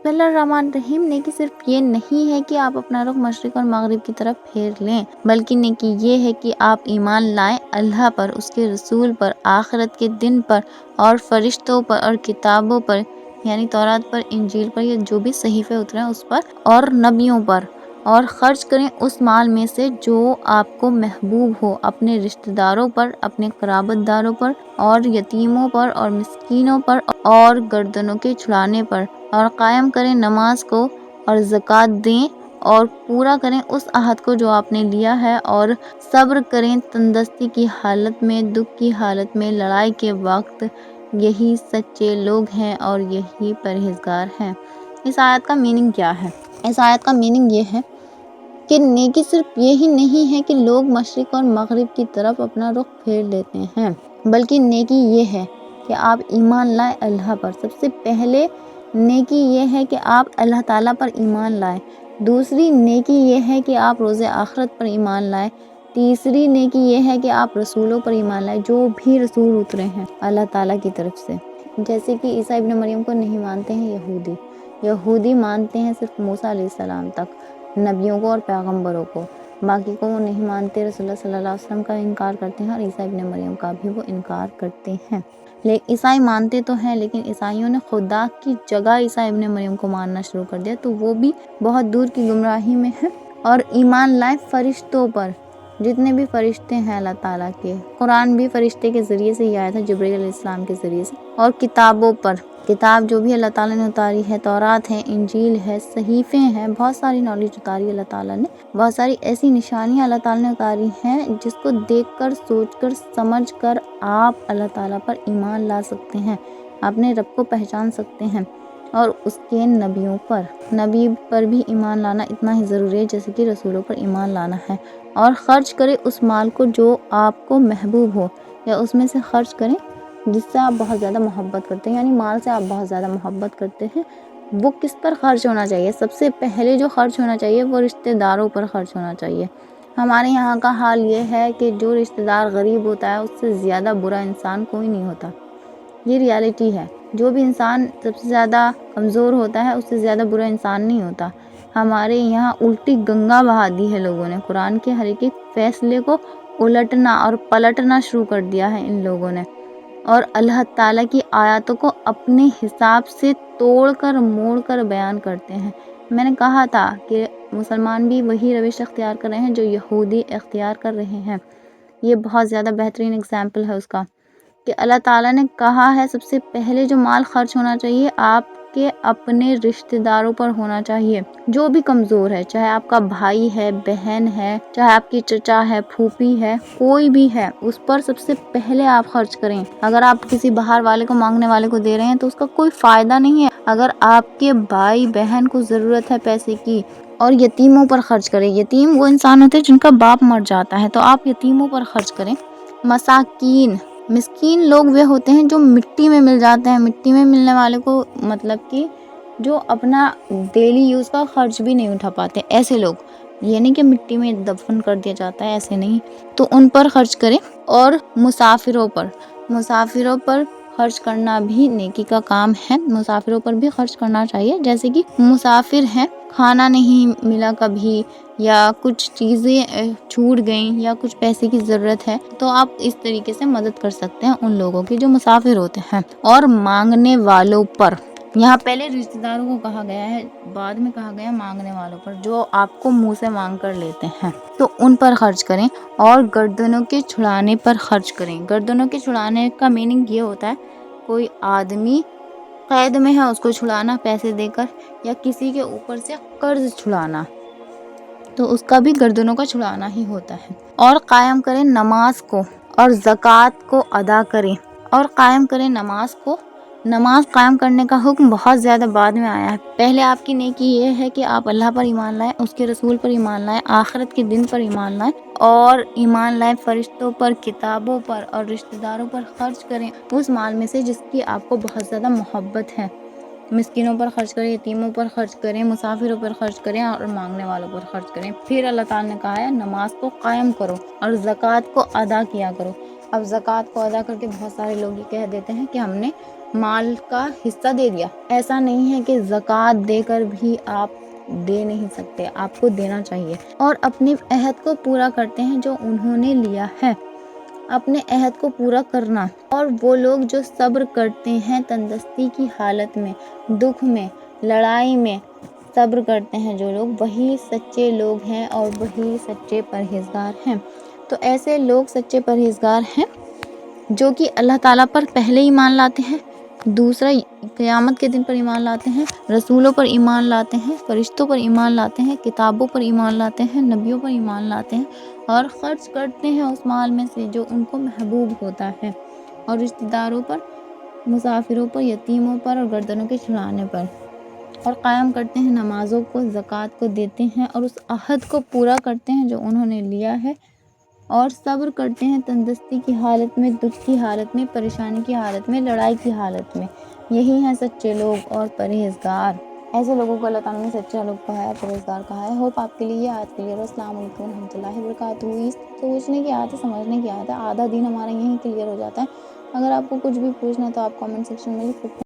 बिस्मिल्लाहिर्रहमानिर्रहीम। नेकी सिर्फ ये नहीं है कि आप अपना रुख मशरिक और मगरिब की तरफ फेर लें, बल्कि नेकी ये है कि आप ईमान लाएं अल्लाह पर, उसके रसूल पर, आखिरत के दिन पर और फरिश्तों पर और किताबों पर, यानी तौरात पर, इंजील पर, या जो भी सहीफे उतरे हैं उस पर, और नबियों पर, और खर्च करें उस माल में से जो आपको महबूब हो, अपने रिश्तेदारों पर, अपने क़राबतदारों पर, और यतीमों पर, और मिस्कीनों पर, और गर्दनों के छुड़ाने पर, और कायम करें नमाज को, और ज़कात दें, और पूरा करें उस अहद को जो आपने लिया है, और सब्र करें तंदुरुस्ती की हालत में, दुख की हालत में, लड़ाई के वक्त। यही सच्चे लोग हैं और यही परहेजगार हैं। इस आयत का मीनिंग क्या है? इस आयत का मीनिंग ये है कि नेकी सिर्फ यही नहीं है कि लोग मशरिक और मगरिब की तरफ अपना रुख फेर लेते हैं, बल्कि नेकी ये है कि आप ईमान लाएं अल्लाह पर। सबसे पहले नेकी ये है कि आप अल्लाह ताला पर ईमान लाएं। दूसरी नेकी ये है कि आप रोज़े आखिरत पर ईमान लाएं। तीसरी नेकी ये है कि आप रसूलों पर ईमान लाएं, जो भी रसूल उतरे हैं अल्लाह ताला की तरफ से। जैसे कि ईसा इब्न मरियम को नहीं मानते हैं यहूदी मानते हैं सिर्फ मूसा अलैहिस्सलाम तक, नबियों को और पैगम्बरों को, बाकी को वो नहीं मानते। रसूलुल्लाह सल्लल्लाहु अलैहि वसल्लम का इनकार करते हैं और ईसा इब्न मरियम का भी वो इनकार करते हैं। लेकिन ईसाई मानते तो हैं, लेकिन ईसाइयों ने खुदा की जगह ईसा इब्न मरियम को मानना शुरू कर दिया, तो वो भी बहुत दूर की गुमराही में है। और ईमान लाएं फरिश्तों पर, जितने भी फरिश्ते हैं अल्लाह ताला के। कुरान भी फरिश्ते के ज़रिए से ही आया था, जिब्रील अलैहिस्सलाम के ज़रिए से। और किताबों पर, किताब जो भी अल्लाह ताला ने उतारी है, तौरात है, इंजील है, सहीफ़े हैं, बहुत सारी नॉलेज उतारी अल्लाह ताला ने। बहुत सारी ऐसी निशानियाँ अल्लाह ताला ने उतारी हैं जिसको देखकर, सोचकर, समझकर आप अल्लाह ताला पर ईमान ला सकते हैं, अपने रब को पहचान सकते हैं। और उसके नबी पर भी ईमान लाना इतना ही ज़रूरी है जैसे कि रसूलों पर ईमान लाना है। और ख़र्च करें उस माल को जो आपको महबूब हो, या उसमें से ख़र्च करें जिससे आप बहुत ज़्यादा मोहब्बत करते हैं, यानी माल से आप बहुत ज़्यादा मोहब्बत करते हैं। वो किस पर ख़र्च होना चाहिए? सबसे पहले जो ख़र्च होना चाहिए वो रिश्तेदारों पर ख़र्च होना चाहिए। हमारे यहाँ का हाल ये है कि जो रिश्तेदार गरीब होता है उससे ज़्यादा बुरा इंसान कोई नहीं होता। ये रियलिटी है। जो भी इंसान सबसे ज़्यादा कमज़ोर होता है उससे ज़्यादा बुरा इंसान नहीं होता। हमारे यहाँ उल्टी गंगा बहा दी है लोगों ने। कुरान के हर एक फ़ैसले को उलटना और पलटना शुरू कर दिया है इन लोगों ने, और अल्लाह ताला की आयतों को अपने हिसाब से तोड़कर मोड़कर बयान करते हैं। मैंने कहा था कि मुसलमान भी वही रविश अख्तियार कर रहे हैं जो यहूदी अख्तियार कर रहे हैं। ये बहुत ज़्यादा बेहतरीन एग्जाम्पल है उसका, कि अल्लाह ताला ने कहा है सबसे पहले जो माल खर्च होना चाहिए आपके अपने रिश्तेदारों पर होना चाहिए, जो भी कमज़ोर है, चाहे आपका भाई है, बहन है, चाहे आपकी चचा है, फूफी है, कोई भी है, उस पर सबसे पहले आप खर्च करें। अगर आप किसी बाहर वाले को, मांगने वाले को दे रहे हैं तो उसका कोई फ़ायदा नहीं है। अगर आपके भाई बहन को ज़रूरत है पैसे की, और यतीमों पर खर्च करें। यतीम वो इंसान होते हैं जिनका बाप मर जाता है, तो आप यतीमों पर खर्च करें। मसाकीन, मिस्कीन लोग वे होते हैं जो मिट्टी में मिल जाते हैं। मिट्टी में मिलने वाले को मतलब कि जो अपना डेली यूज़ का खर्च भी नहीं उठा पाते, ऐसे लोग। ये नहीं कि मिट्टी में दफन कर दिया जाता है, ऐसे नहीं, तो उन पर खर्च करें। और मुसाफिरों पर खर्च करना भी नेकी का काम है। मुसाफिरों पर भी खर्च करना चाहिए। जैसे कि मुसाफिर हैं, खाना नहीं मिला कभी, या कुछ चीज़ें छूट गईं, या कुछ पैसे की ज़रूरत है, तो आप इस तरीके से मदद कर सकते हैं उन लोगों की जो मुसाफिर होते हैं। और मांगने वालों पर, यहाँ पहले रिश्तेदारों को कहा गया है, बाद में कहा गया मांगने वालों पर, जो आपको मुंह से मांग कर लेते हैं, तो उन पर खर्च करें। और गर्दनों के छुड़ाने पर खर्च करें। गर्दनों के छुड़ाने का मीनिंग ये होता है, कोई आदमी कैद में है उसको छुड़ाना पैसे देकर, या किसी के ऊपर से कर्ज छुड़ाना, तो उसका भी गर्दनों का छुड़ाना ही होता है। और कायम करें नमाज को, और ज़कात को अदा करें। और कायम करें नमाज कायम करने का हुक्म बहुत ज़्यादा बाद में आया है। पहले आपकी नेकी ये है कि आप अल्लाह पर ईमान लाएं, उसके रसूल पर ईमान लाएं, आखिरत के दिन पर ईमान लाएं, और ईमान लाएं फरिश्तों पर, किताबों पर और रिश्तेदारों पर खर्च करें उस माल में से जिसकी आपको बहुत ज़्यादा मोहब्बत है। मिस्किनों पर खर्च करें, यतीमों पर खर्च करें, मुसाफिरों पर खर्च करें, और मांगने वालों पर खर्च करें। फिर अल्लाह ताला ने कहा है नमाज को कायम करो और ज़कात को अदा किया करो। अब ज़कात को अदा करके बहुत सारे लोग ये कह देते हैं कि हमने مال کا حصہ دے دیا۔ ایسا نہیں ہے کہ زکوٰۃ دے کر بھی آپ دے نہیں سکتے، آپ کو دینا چاہیے، اور اپنے عہد کو پورا کرتے ہیں جو انہوں نے لیا ہے، اپنے عہد کو پورا کرنا۔ اور وہ لوگ جو صبر کرتے ہیں تندرستی کی حالت میں، دکھ میں، لڑائی میں صبر کرتے ہیں جو لوگ، وہی سچے لوگ ہیں اور وہی سچے پرہیزگار ہیں۔ تو ایسے لوگ سچے پرہیزگار ہیں جو کہ اللہ تعالیٰ پر پہلے ایمان لاتے ہیں، دوسرا قیامت کے دن پر ایمان لاتے ہیں، رسولوں پر ایمان لاتے ہیں، فرشتوں پر ایمان لاتے ہیں، کتابوں پر ایمان لاتے ہیں، نبیوں پر ایمان لاتے ہیں، اور خرچ کرتے ہیں اس مال میں سے جو ان کو محبوب ہوتا ہے، اور رشتہ داروں پر، مسافروں پر، یتیموں پر اور گردنوں کے چھڑانے پر، اور قائم کرتے ہیں نمازوں کو، زکوٰۃ کو دیتے ہیں اور اس عہد کو پورا کرتے ہیں جو انہوں نے لیا ہے، اور صبر کرتے ہیں تندرستی کی حالت میں، دکھ کی حالت میں، پریشانی کی حالت میں، لڑائی کی حالت میں۔ یہی ہیں سچے لوگ اور پرہیزگار۔ ایسے لوگوں کو اللہ تعالیٰ نے سچا لوگ کہا ہے، پرہیزگار کہا ہے۔ ہوپ آپ کے لیے یہ آیت کلیئر ہے۔ السلام علیکم ورحمۃ اللہ وبرکاتہ۔ یہ سوچنے کی آیت ہے، سمجھنے کی آیت ہے، آدھا دین ہمارا یہیں کلیئر ہو جاتا ہے۔ اگر آپ کو کچھ بھی پوچھنا ہے تو آپ کامنٹ سیکشن میں لکھ سکتے ہیں۔